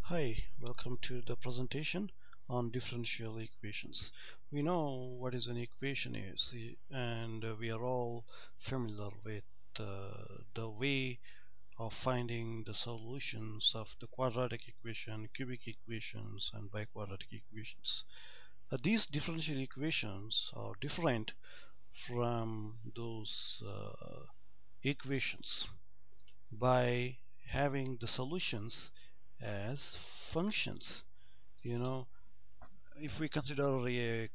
Hi, welcome to the presentation on differential equations. We know what is an equation is, and we are all familiar with the way of finding the solutions of the quadratic equation, cubic equations, and biquadratic equations. These differential equations are different from those equations by having the solutions as functions. You know, if we consider a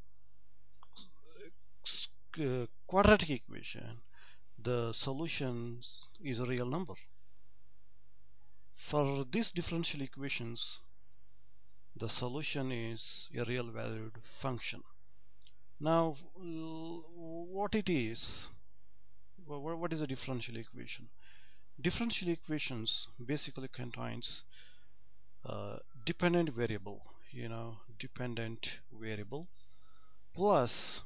quadratic equation, the solution is a real number. For these differential equations, the solution is a real valued function. Now, what it is, what is a differential equation? Differential equations basically contains dependent variable, dependent variable plus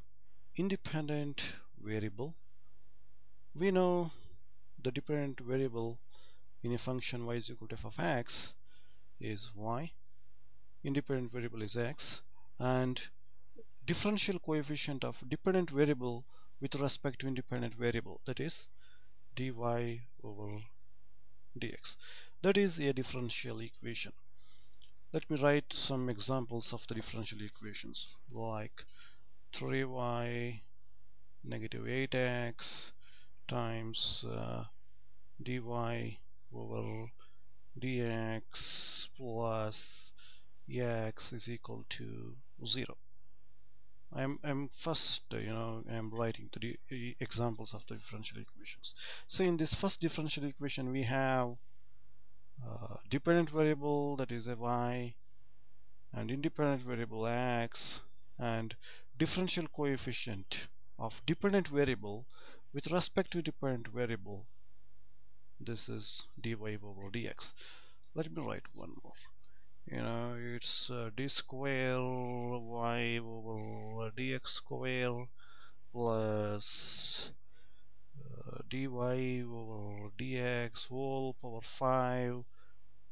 independent variable. We know the dependent variable in a function y is equal to f of x is y, independent variable is x, and differential coefficient of dependent variable with respect to independent variable, that is dy over dx. That is a differential equation. Let me write some examples of the differential equations, like 3y negative 8x times dy over dx plus x is equal to 0. I'm first, I'm writing the examples of the differential equations. So in this first differential equation, we have dependent variable, that is a y, and independent variable x, and differential coefficient of dependent variable with respect to dependent variable. This is dy over dx. Let me write one more. It's d square y over dx square plus dy over dx whole power 5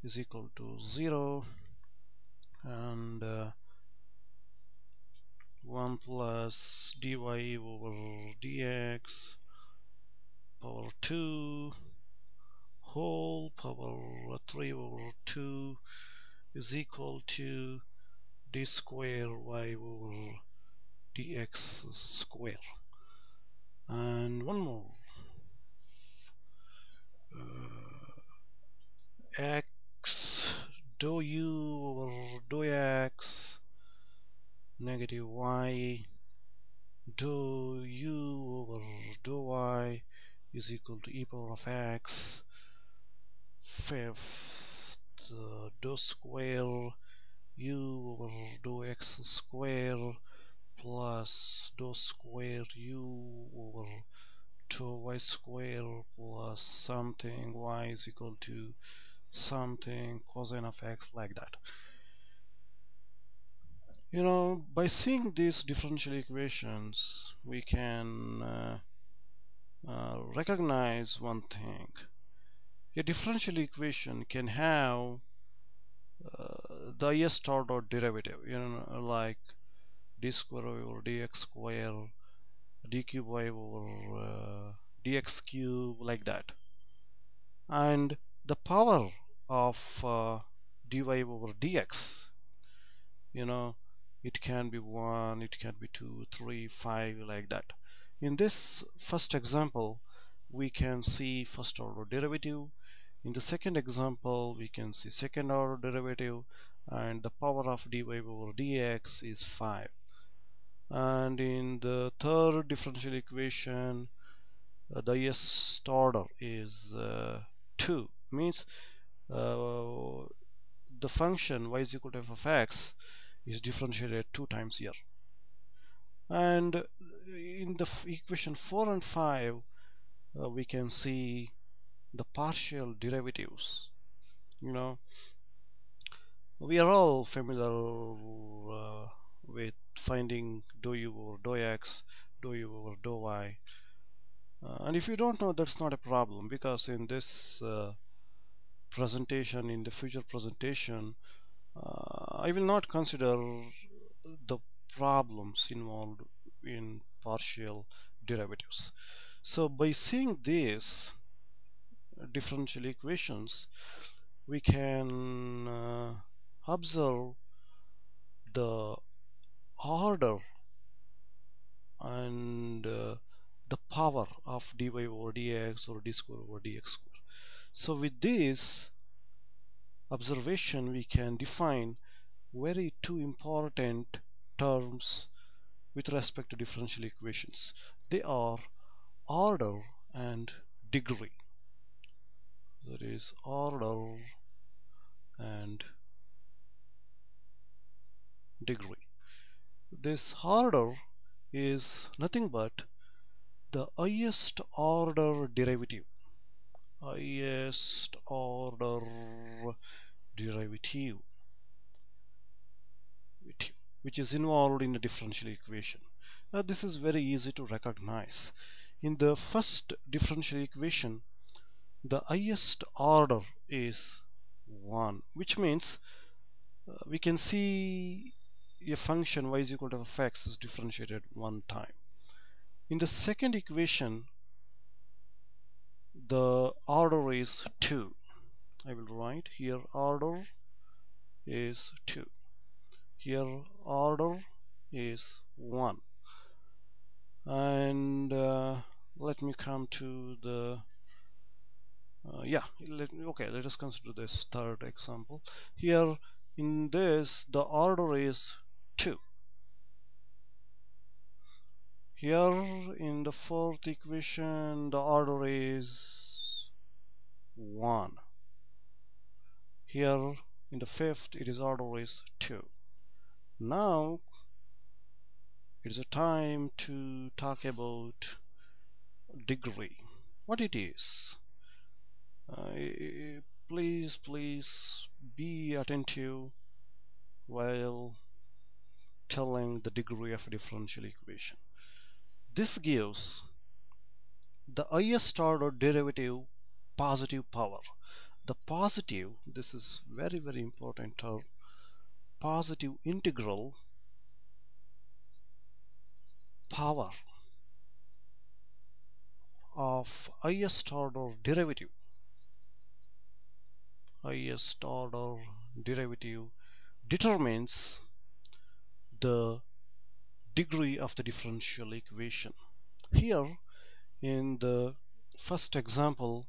is equal to 0, and 1 plus dy over dx power 2 whole power 3 over 2 is equal to d square y over dx square. And one more, x dou u over dou x negative y dou u over dou y is equal to e power of x fifth dou square u over dou x square plus dou square u over 2y square plus something y is equal to something cosine of x, like that. By seeing these differential equations, we can recognize one thing. A differential equation can have the highest order derivative, like d square over dx square, d cube y over dx cube, like that. And the power of dy over dx, it can be 1, it can be 2, 3, 5, like that. In this first example, we can see first order derivative. In the second example, we can see second order derivative, and the power of dy over dx is 5. And in the third differential equation, the highest order is 2, means uh, the function y is equal to f of x is differentiated 2 times here. And in the equation 4 and 5, we can see the partial derivatives. We are all familiar with finding dou u over dou x, dou u over dou y. And if you don't know, that's not a problem, because in this presentation, in the future presentation, I will not consider the problems involved in partial derivatives. So by seeing these differential equations, we can observe the order and the power of dy over dx or d square over dx square. So with this observation, we can define very two important terms with respect to differential equations. They are order and degree. That is order and degree. This order is nothing but the highest order derivative. Highest order derivative which is involved in the differential equation. This is very easy to recognize. In the first differential equation, the highest order is 1, which means we can see a function y is equal to f(x) is differentiated one time. In the second equation, the order is 2. I will write here order is 2. Here order is 1. And let me come to the yeah, let us consider this third example. Here in this, the order is 2. Here in the fourth equation, the order is 1. Here in the fifth, it is order is 2. Now it is a time to talk about degree. What it is? Please be attentive while telling the degree of a differential equation. This gives the highest order derivative positive power. The positive, this is very important term, positive integral power of highest order derivative. Highest order derivative determines the degree of the differential equation. Here in the first example,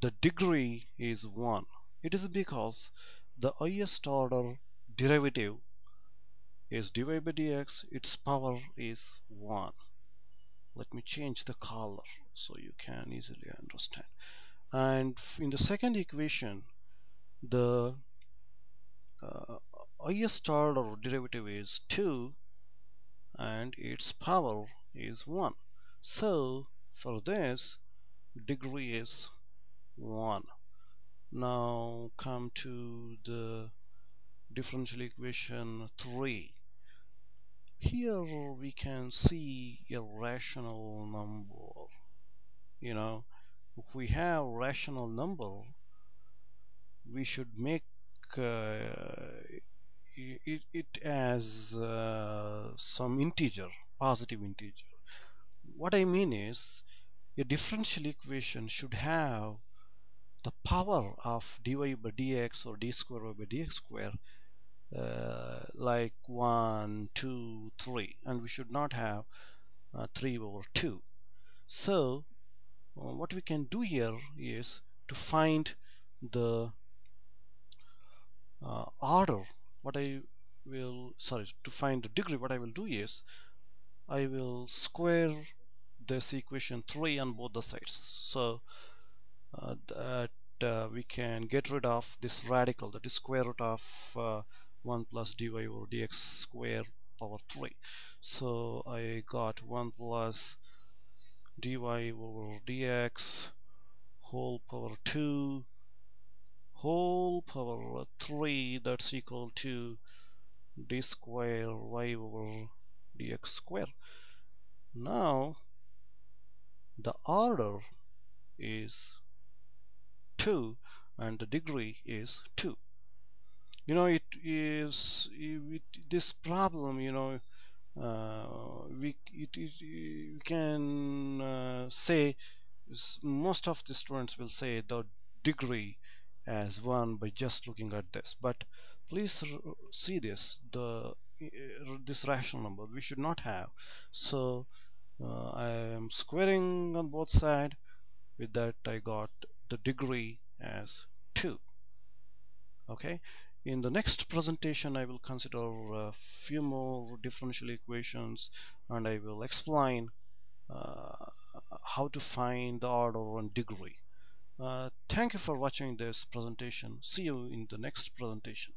the degree is 1. It is because the highest order derivative is dy by dx, its power is 1. Let me change the color so you can easily understand. And in the second equation, the uh, highest order derivative is 2 and its power is 1. So for this, degree is 1. Now come to the differential equation 3. Here we can see a rational number. You know, if we have rational number, we should make it as some integer, positive integer. What I mean is, a differential equation should have the power of dy by dx or d square over dx square like 1, 2, 3, and we should not have 3 over 2. So what we can do here is to find the order. What I will, sorry, to find the degree, what I will do is I will square this equation 3 on both the sides, so that we can get rid of this radical, that is square root of 1 plus dy over dx square power 3. So I got 1 plus dy over dx whole power 2 whole power 3, that's equal to d square y over dx square. Now the order is 2 and the degree is 2. this problem, we can say most of the students will say the degree as one by just looking at this, but please see this rational number we should not have. So I am squaring on both sides. With that I got the degree as 2. Okay, in the next presentation I will consider a few more differential equations, and I will explain uh, how to find the order and degree. Thank you for watching this presentation. See you in the next presentation.